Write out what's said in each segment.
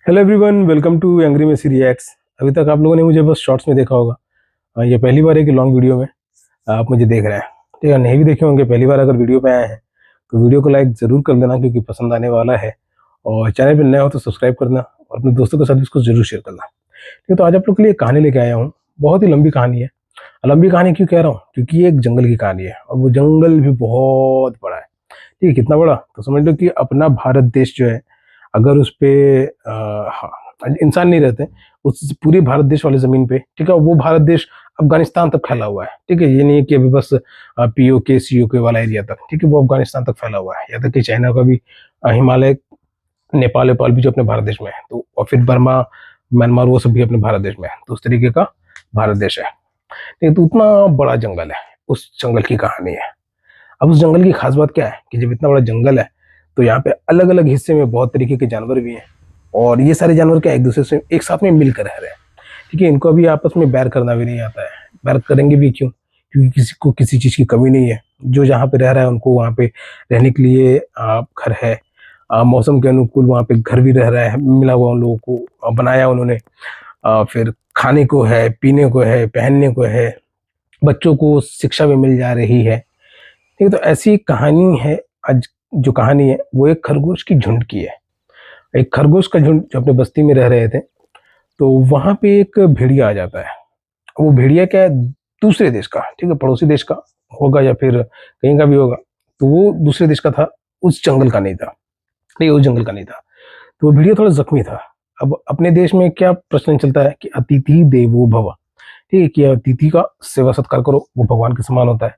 Hello everyone, welcome to Angry Messy Reacts. अभी तक आप लोगों ने मुझे बस शॉर्ट्स में देखा होगा। ये पहली बार है कि लॉन्ग वीडियो में आप मुझे देख रहे हैं। ठीक है, नहीं भी देखे होंगे, पहली बार अगर वीडियो पे आए हैं तो वीडियो को लाइक ज़रूर कर देना क्योंकि पसंद आने वाला है। और चैनल पर नया हो तो सब्सक्राइब करना और अपने दोस्तों के साथ इसको जरूर शेयर करना। ठीक है, तो आज आप लोग के लिए एक कहानी लेके आया हूँ। बहुत ही लंबी कहानी है। लंबी कहानी क्यों कह रहा हूँ? क्योंकि ये एक जंगल की कहानी है और वो जंगल भी बहुत बड़ा है। ठीक है, कितना बड़ा? तो समझ लो कि अपना भारत देश जो है, अगर उस पे इंसान नहीं रहते उस पूरे भारत देश वाले जमीन पे, ठीक है, वो भारत देश अफगानिस्तान तक फैला हुआ है। ठीक है, ये नहीं है कि अभी बस पीओके सीओके वाला एरिया तक, ठीक है, वो अफगानिस्तान तक फैला हुआ है। यहाँ तक कि चाइना का भी हिमालय, नेपाल नेपाल भी जो अपने भारत देश में है, तो और फिर बर्मा म्यांमार वो सब भी अपने भारत देश में है। तो उस तरीके का भारत देश है। ठीक है, तो उतना बड़ा जंगल है, उस जंगल की कहानी है। अब उस जंगल की खास बात क्या है कि जब इतना बड़ा जंगल है तो यहाँ पे अलग अलग हिस्से में बहुत तरीके के जानवर भी हैं। और ये सारे जानवर क्या एक दूसरे से एक साथ में मिलकर रह रहे हैं। ठीक है, इनको अभी आपस में बैर करना भी नहीं आता है। बैर करेंगे भी क्यों? क्योंकि किसी को किसी चीज़ की कमी नहीं है। जो जहाँ पे रह रहा है उनको वहाँ पे रहने के लिए घर है। मौसम के अनुकूल वहाँ पे घर भी रह रहा है, मिला हुआ उन लोगों को, बनाया उन्होंने। फिर खाने को है, पीने को है, पहनने को है, बच्चों को शिक्षा भी मिल जा रही है। ठीक है, तो ऐसी कहानी है। आज जो कहानी है वो एक खरगोश की झुंड की है। एक खरगोश का झुंड जो अपने बस्ती में रह रहे थे, तो वहां पे एक भेड़िया आ जाता है। वो भेड़िया क्या है? दूसरे देश का, ठीक है, पड़ोसी देश का होगा या फिर कहीं का भी होगा। तो वो दूसरे देश का था, उस जंगल का नहीं था। नहीं, उस जंगल का नहीं था। तो वो भेड़िया थोड़ा जख्मी था। अब अपने देश में क्या प्रचलन चलता है कि अतिथि देवो भव। ठीक है, कि अतिथि का सेवा सत्कार करो, वो भगवान के समान होता है।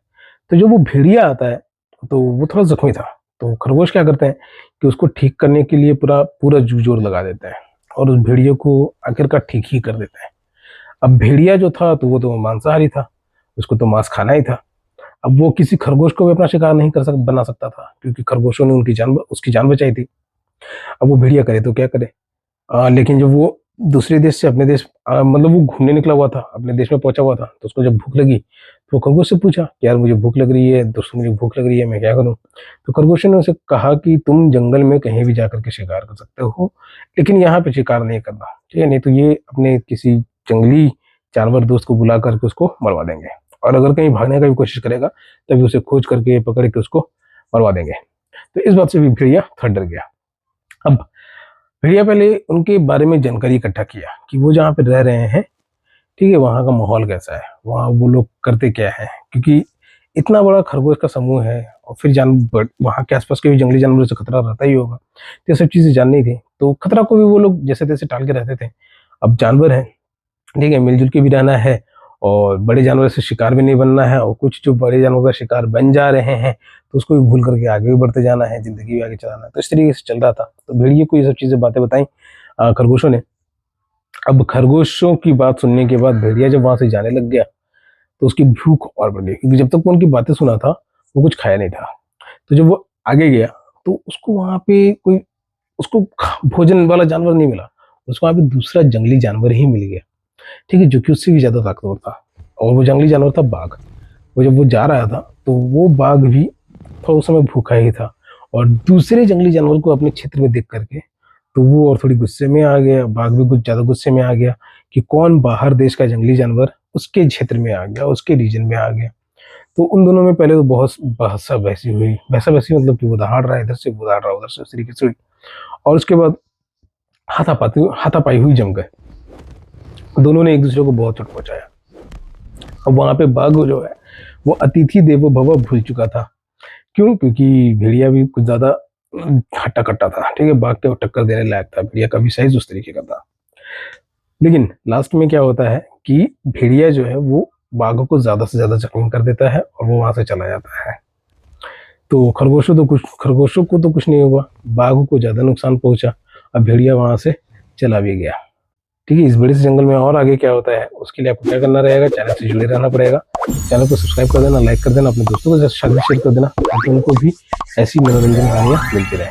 तो जब वो भेड़िया आता है तो वो थोड़ा जख्मी था। तो खरगोश क्या करते हैं कि उसको ठीक करने के लिए पूरा पूरा जोर लगा देते हैं और उस भेड़िए को आखिरकार ठीक ही कर देते हैं। अब भेड़िया जो था तो वो तो मांसाहारी था, उसको तो मांस खाना ही था। अब वो किसी खरगोश को भी अपना शिकार नहीं बना सकता था क्योंकि खरगोशों ने उसकी जान बचाई थी। अब वो भेड़िया करे तो क्या करे? लेकिन जब वो दूसरे देश से अपने देश मतलब वो घूमने निकला हुआ था, अपने देश में पहुंचा हुआ था, तो उसको जब भूख लगी तो खरगोश से पूछा कि यार मुझे भूख लग रही है, दोस्तों मुझे भूख लग रही है, मैं क्या करूं? तो खरगोश ने उसे कहा कि तुम जंगल में कहीं भी जाकर के शिकार कर सकते हो, लेकिन यहाँ पे शिकार नहीं करना। ठीक है, नहीं तो ये अपने किसी जंगली जानवर दोस्त को बुला करके उसको मरवा देंगे। और अगर कहीं भागने का भी कोशिश करेगा तभी उसे खोज करके पकड़ के उसको मरवा देंगे। तो इस बात से भी भेड़िया थोड़ा डर गया। अब भेड़िया पहले उनके बारे में जानकारी इकट्ठा किया कि वो जहाँ पे रह रहे हैं, ठीक है, वहाँ का माहौल कैसा है, वहाँ वो लोग करते क्या है, क्योंकि इतना बड़ा खरगोश का समूह है और फिर वहाँ के आसपास के भी जंगली जानवरों से खतरा रहता ही होगा। तो ये सब चीज़ें जाननी थी, तो खतरा को भी वो लोग जैसे तैसे टाल के रहते थे। अब जानवर है, ठीक है, मिलजुल के भी रहना है और बड़े जानवर से शिकार भी नहीं बनना है। और कुछ जो बड़े जानवर का शिकार बन जा रहे हैं तो उसको भी भूल करके आगे भी बढ़ते जाना है, जिंदगी भी आगे चलाना है। तो इस तरीके से चल रहा था। तो भेड़िए को ये सब चीज़ें बातें बताई खरगोशों ने। अब खरगोशों की बात सुनने के बाद भेड़िया जब वहां से जाने लग गया तो उसकी भूख और बढ़ गई क्योंकि जब तक वो उनकी बातें सुना था वो कुछ खाया नहीं था। तो जब वो आगे गया तो उसको वहां पे कोई उसको भोजन वाला जानवर नहीं मिला। उसको वहां पे दूसरा जंगली जानवर ही मिल गया, ठीक है, जो कि उससे भी ज्यादा ताकतवर था। और वो जंगली जानवर था बाघ। वो जब वो जा रहा था तो वो बाघ भी थोड़ा उस समय भूखा ही था और दूसरे जंगली जानवर को अपने क्षेत्र में देख करके तो वो और थोड़ी गुस्से में आ गया। बाघ भी कुछ ज्यादा गुस्से में आ गया कि कौन बाहर देश का जंगली जानवर उसके क्षेत्र में आ गया, उसके रीजन में आ गया। तो उन दोनों में पहले तो बहुत बहसा बहसी हुई। बहसा बहसी मतलब कि वो दहाड़ रहा है इधर से, वो दहाड़ रहा उधर से, उस तरीके से हुई। और उसके बाद हाथापाई हुई जम गए। दोनों ने एक दूसरे को बहुत चोट पहुंचाया। अब वहां पे बाघ जो है वो अतिथि देवो भव भूल चुका था। क्यों? क्योंकि भेड़िया भी कुछ ज्यादा हट्टा कट्टा था, ठीक है, बाघ के टक्कर देने लायक था। भेड़िया का भी साइज उस तरीके का था। लेकिन लास्ट में क्या होता है कि भेड़िया जो है वो बाघ को ज्यादा से ज्यादा जख्मी कर देता है और वो वहां से चला जाता है। तो खरगोशों को तो कुछ नहीं हुआ, बाघ को ज्यादा नुकसान पहुंचा। अब भेड़िया वहां से चला भी गया। ठीक है, इस बड़े से जंगल में और आगे क्या होता है उसके लिए आपको क्या करना रहेगा, चैनल से जुड़े रहना पड़ेगा। चैनल को सब्सक्राइब कर देना, लाइक कर देना, अपने दोस्तों के साथ शेयर कर देना ताकि उनको भी ऐसी मनोरंजन कहानियां मिलती रहे।